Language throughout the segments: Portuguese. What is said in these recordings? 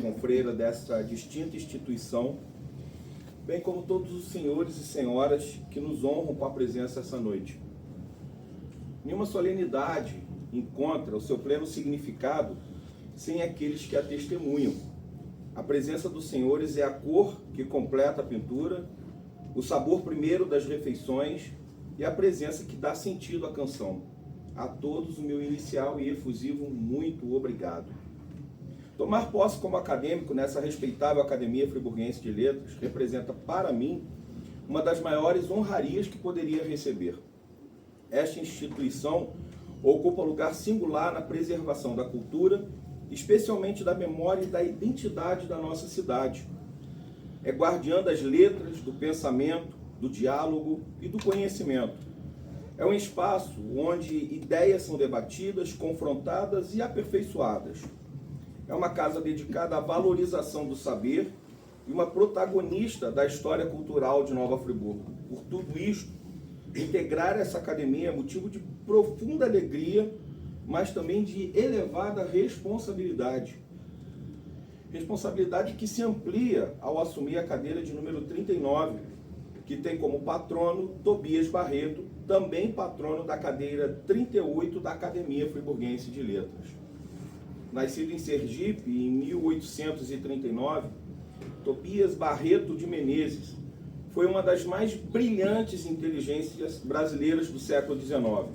confreira dessa distinta instituição, bem como todos os senhores e senhoras que nos honram com a presença essa noite. Nenhuma solenidade encontra o seu pleno significado sem aqueles que a testemunham. A presença dos senhores é a cor que completa a pintura, o sabor primeiro das refeições e a presença que dá sentido à canção. A todos o meu inicial e efusivo muito obrigado. Tomar posse como acadêmico nessa respeitável Academia Friburguense de Letras representa para mim uma das maiores honrarias que poderia receber. Esta instituição ocupa lugar singular na preservação da cultura, especialmente da memória e da identidade da nossa cidade. É guardiã das letras, do pensamento, do diálogo e do conhecimento. É um espaço onde ideias são debatidas, confrontadas e aperfeiçoadas. É uma casa dedicada à valorização do saber e uma protagonista da história cultural de Nova Friburgo. Por tudo isto, integrar essa academia é motivo de profunda alegria, mas também de elevada responsabilidade. Responsabilidade que se amplia ao assumir a cadeira de número 39, que tem como patrono Tobias Barreto, também patrono da cadeira 38 da Academia Friburguense de Letras. Nascido em Sergipe em 1839, Tobias Barreto de Menezes foi uma das mais brilhantes inteligências brasileiras do século XIX.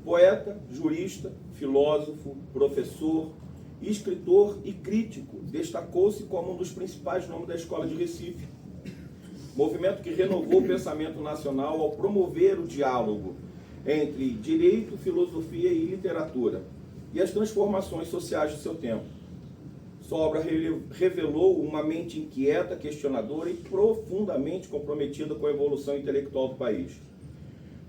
Poeta, jurista, filósofo, professor, escritor e crítico, destacou-se como um dos principais nomes da Escola de Recife. Movimento que renovou o pensamento nacional ao promover o diálogo entre direito, filosofia e literatura e as transformações sociais do seu tempo. Sua obra revelou uma mente inquieta, questionadora e profundamente comprometida com a evolução intelectual do país.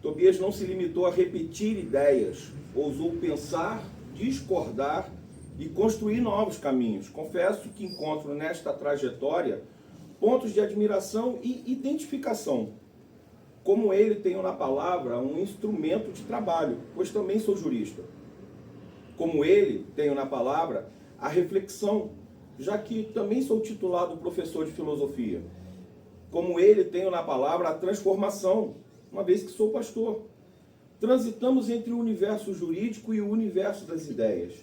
Tobias não se limitou a repetir ideias, ousou pensar, discordar e construir novos caminhos. Confesso que encontro nesta trajetória pontos de admiração e identificação. Como ele, tenho na palavra um instrumento de trabalho, pois também sou jurista. Como ele, tenho na palavra a reflexão, já que também sou titulado professor de filosofia. Como ele, tenho na palavra a transformação, uma vez que sou pastor. Transitamos entre o universo jurídico e o universo das ideias.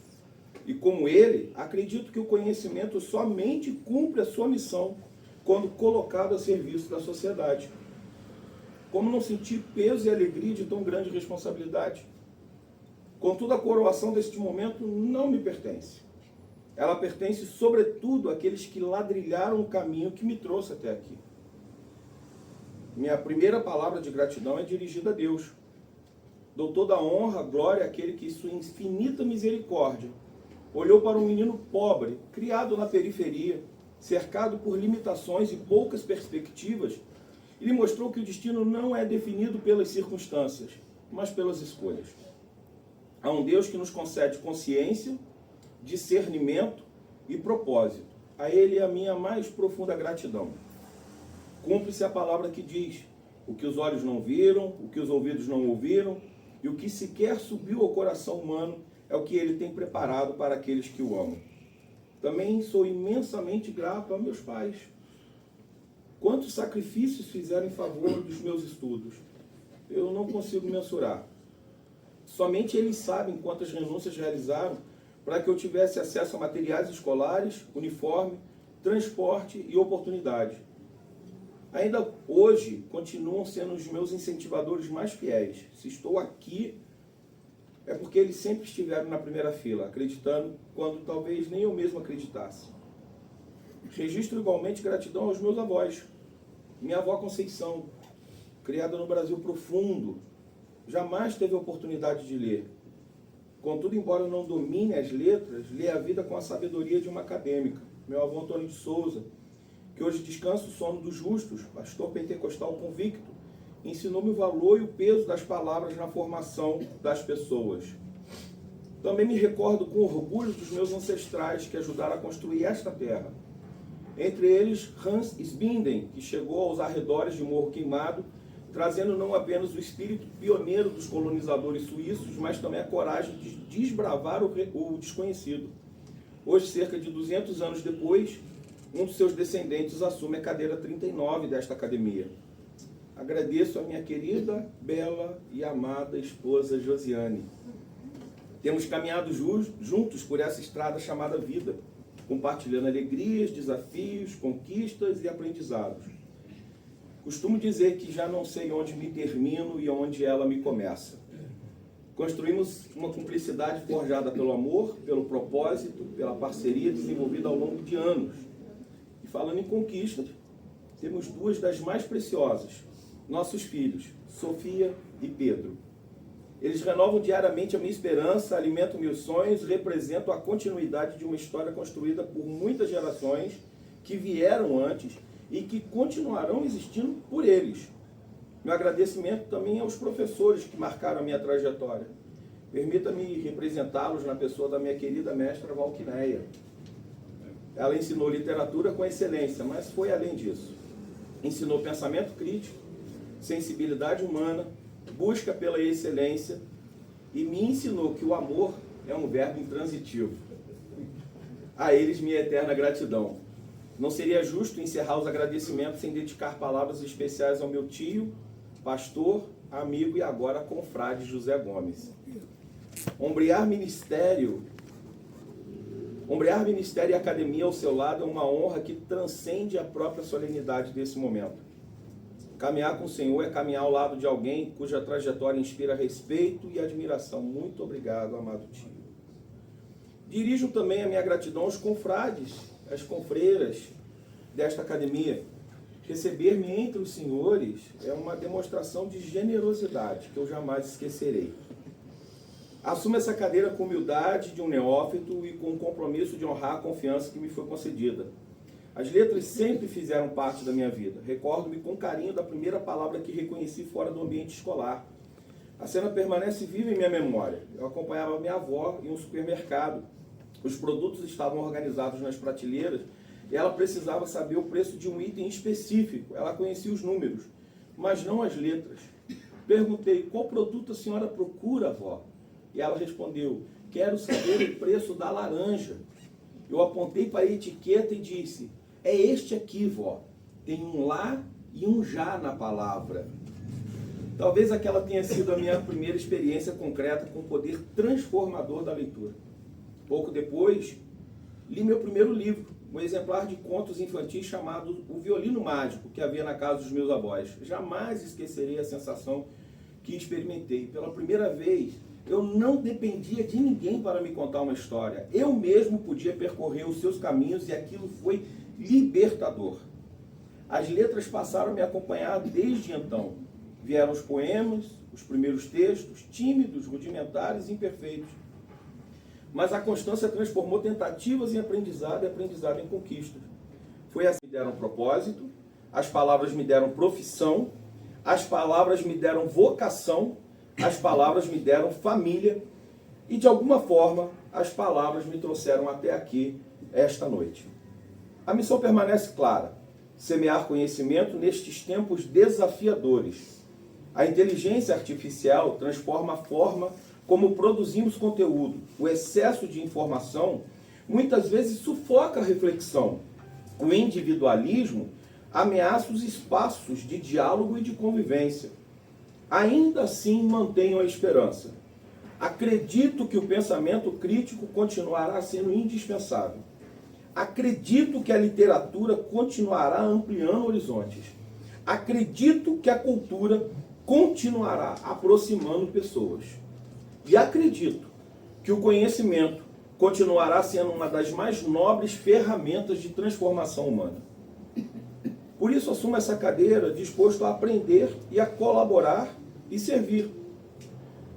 E como ele, acredito que o conhecimento somente cumpre a sua missão quando colocado a serviço da sociedade. Como não sentir peso e alegria de tão grande responsabilidade? Contudo, a coroação deste momento não me pertence. Ela pertence, sobretudo, àqueles que ladrilharam o caminho que me trouxe até aqui. Minha primeira palavra de gratidão é dirigida a Deus. Dou toda a honra, glória àquele que, em sua infinita misericórdia, olhou para um menino pobre, criado na periferia, cercado por limitações e poucas perspectivas, e lhe mostrou que o destino não é definido pelas circunstâncias, mas pelas escolhas. Há um Deus que nos concede consciência, discernimento e propósito. A Ele é a minha mais profunda gratidão. Cumpre-se a palavra que diz: o que os olhos não viram, o que os ouvidos não ouviram, e o que sequer subiu ao coração humano é o que Ele tem preparado para aqueles que o amam. Também sou imensamente grato a meus pais. Quantos sacrifícios fizeram em favor dos meus estudos? Eu não consigo mensurar. Somente eles sabem quantas renúncias realizaram para que eu tivesse acesso a materiais escolares, uniforme, transporte e oportunidade. Ainda hoje, continuam sendo os meus incentivadores mais fiéis. Se estou aqui, é porque eles sempre estiveram na primeira fila, acreditando quando talvez nem eu mesmo acreditasse. Registro igualmente gratidão aos meus avós. Minha avó Conceição, criada no Brasil profundo, jamais teve a oportunidade de ler. Contudo, embora eu não domine as letras, lê a vida com a sabedoria de uma acadêmica. Meu avô Antônio de Souza, que hoje descansa o sono dos justos, pastor pentecostal convicto, ensinou-me o valor e o peso das palavras na formação das pessoas. Também me recordo com orgulho dos meus ancestrais que ajudaram a construir esta terra. Entre eles, Hans Sbinden, que chegou aos arredores de Morro Queimado, trazendo não apenas o espírito pioneiro dos colonizadores suíços, mas também a coragem de desbravar o desconhecido. Hoje, cerca de 200 anos depois, um dos seus descendentes assume a cadeira 39 desta academia. Agradeço a minha querida, bela e amada esposa Josiane. Temos caminhado juntos por essa estrada chamada vida, compartilhando alegrias, desafios, conquistas e aprendizados. Costumo dizer que já não sei onde me termino e onde ela me começa. Construímos uma cumplicidade forjada pelo amor, pelo propósito, pela parceria desenvolvida ao longo de anos. E falando em conquistas, temos duas das mais preciosas, nossos filhos, Sofia e Pedro. Eles renovam diariamente a minha esperança, alimentam meus sonhos, representam a continuidade de uma história construída por muitas gerações que vieram antes e que continuarão existindo por eles. Meu agradecimento também aos professores que marcaram a minha trajetória. Permita-me representá-los na pessoa da minha querida mestra Valquineia. Ela ensinou literatura com excelência, mas foi além disso. Ensinou pensamento crítico, sensibilidade humana, busca pela excelência e me ensinou que o amor é um verbo intransitivo. A eles minha eterna gratidão. Não seria justo encerrar os agradecimentos sem dedicar palavras especiais ao meu tio, pastor, amigo e agora confrade José Gomes. Ombrear ministério e academia ao seu lado é uma honra que transcende a própria solenidade desse momento. Caminhar com o Senhor é caminhar ao lado de alguém cuja trajetória inspira respeito e admiração. Muito obrigado, amado tio. Dirijo também a minha gratidão aos confrades, às confreiras desta academia. Receber-me entre os senhores é uma demonstração de generosidade que eu jamais esquecerei. Assumo essa cadeira com humildade de um neófito e com o compromisso de honrar a confiança que me foi concedida. As letras sempre fizeram parte da minha vida. Recordo-me com carinho da primeira palavra que reconheci fora do ambiente escolar. A cena permanece viva em minha memória. Eu acompanhava minha avó em um supermercado. Os produtos estavam organizados nas prateleiras e ela precisava saber o preço de um item específico. Ela conhecia os números, mas não as letras. Perguntei, qual produto a senhora procura, avó? E ela respondeu, quero saber o preço da laranja. Eu apontei para a etiqueta e disse, é este aqui, vó. Tem um lá e um já na palavra. Talvez aquela tenha sido a minha primeira experiência concreta com o poder transformador da leitura. Pouco depois, li meu primeiro livro, um exemplar de contos infantis chamado O Violino Mágico, que havia na casa dos meus avós. Jamais esquecerei a sensação que experimentei. Pela primeira vez, eu não dependia de ninguém para me contar uma história. Eu mesmo podia percorrer os seus caminhos e aquilo foi libertador. As letras passaram a me acompanhar desde então. Vieram os poemas, os primeiros textos, tímidos, rudimentares e imperfeitos. Mas a constância transformou tentativas em aprendizado e aprendizado em conquistas. Foi assim que me deram propósito, as palavras me deram profissão, as palavras me deram vocação, as palavras me deram família e, de alguma forma, as palavras me trouxeram até aqui, esta noite. A missão permanece clara: semear conhecimento nestes tempos desafiadores. A inteligência artificial transforma a forma como produzimos conteúdo. O excesso de informação muitas vezes sufoca a reflexão. O individualismo ameaça os espaços de diálogo e de convivência. Ainda assim, mantenho a esperança. Acredito que o pensamento crítico continuará sendo indispensável. Acredito que a literatura continuará ampliando horizontes. Acredito que a cultura continuará aproximando pessoas. E acredito que o conhecimento continuará sendo uma das mais nobres ferramentas de transformação humana. Por isso assumo essa cadeira disposto a aprender e a colaborar e servir.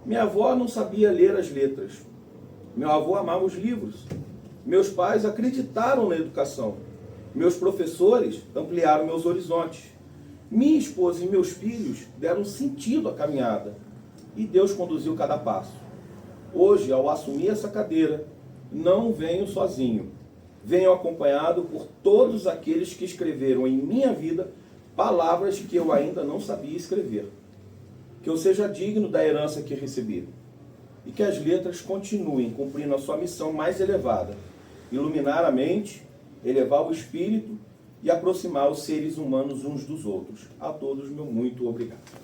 Minha avó não sabia ler as letras. Meu avô amava os livros. Meus pais acreditaram na educação. Meus professores ampliaram meus horizontes. Minha esposa e meus filhos deram sentido à caminhada. E Deus conduziu cada passo. Hoje, ao assumir essa cadeira, não venho sozinho. Venho acompanhado por todos aqueles que escreveram em minha vida palavras que eu ainda não sabia escrever. Que eu seja digno da herança que recebi. E que as letras continuem cumprindo a sua missão mais elevada. iluminar a mente, elevar o espírito e aproximar os seres humanos uns dos outros. A todos, meu muito obrigado.